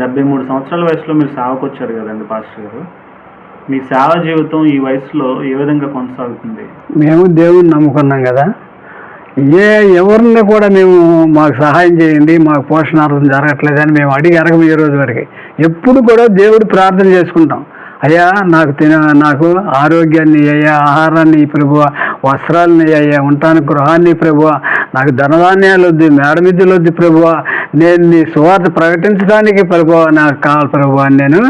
73 సంవత్సరాల వయసులో మీరు సేవకొచ్చారు కదండి పాస్టర్ గారు. మీ సేవా జీవితం ఈ వయసులో ఏ విధంగా కొనసాగుతుంది? మేము దేవుడిని నమ్ముకున్నాం కదా, ఎవరిని కూడా మేము మాకు సహాయం చేయండి, మాకు పోషణార్థం జరగట్లేదని మేము అడగము ఈ రోజు వరకు. ఎప్పుడు కూడా దేవుడు ప్రార్థన చేసుకుంటాం, అయ్యా నాకు ఆరోగ్యాన్ని అయ్యా, ఆహారాన్ని ప్రభువ, వస్త్రాలని అయ్యా, ఉండటానికి గృహాన్ని ప్రభువ, నాకు ధనధాన్యాలు వద్దు, మేడమిద్దులు వద్దు ప్రభువ, నేను నీ సువార్త ప్రకటించడానికి ప్రభువ నాకు కావాలి ప్రభువ అని నేను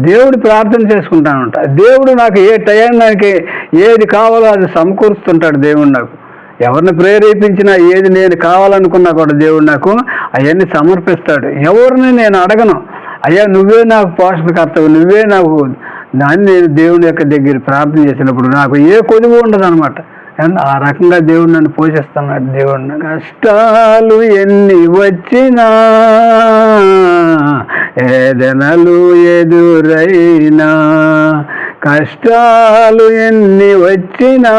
దేవుడు ప్రార్థన చేసుకుంటాను ఉంటా. దేవుడు నాకు ఏ టయానికి ఏది కావాలో అది సమకూరుస్తుంటాడు. దేవుడు నాకు ఎవరిని ప్రేరేపించినా, ఏది నేను కావాలనుకున్నా కూడా దేవుడు నాకు అవన్నీ సమర్పిస్తాడు. ఎవరిని నేను అడగను, అయ్యా నువ్వే నాకు పోషణకర్తవు, నువ్వే నాకు దాన్ని నేను దేవుని యొక్క దగ్గర ప్రార్థన చేసినప్పుడు నాకు ఏ కొదువు ఉండదు అనమాట. ఆ రకంగా దేవుడు నన్ను పోషిస్తున్నాడు. దేవుడు కష్టాలు ఎన్ని వచ్చినా, ఏదనలు ఎదురైనా, కష్టాలు ఎన్ని వచ్చినా,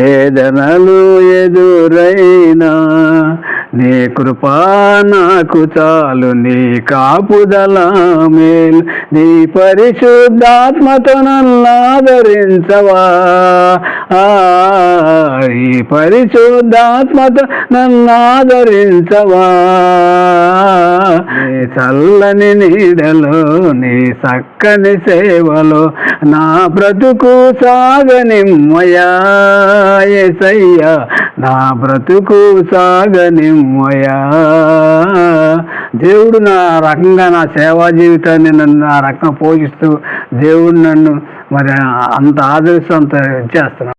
ఏదనలు ఎదురైనా, నీ కృపా నాకు చాలు, నీ కాపుదల మేలు, నీ పరిశుద్ధాత్మతో నన్ను ఆదరించవా, ఈ పరిశుద్ధాత్మతో నన్ను ఆదరించవా, నీ చల్లని నీడలో, నీ చక్కని సేవలో నా బ్రతుకు సాగనిమ్మయా యేసయ్యా, నా బ్రతుకు సాగనిమ్మయా. దేవుడు నా రకంగా నా సేవా జీవితాన్ని నన్ను ఆ రకంగా పోషిస్తూ దేవుడు నన్ను మరి అంత ఆదరిస్తూ అంత చేస్తున్నాను.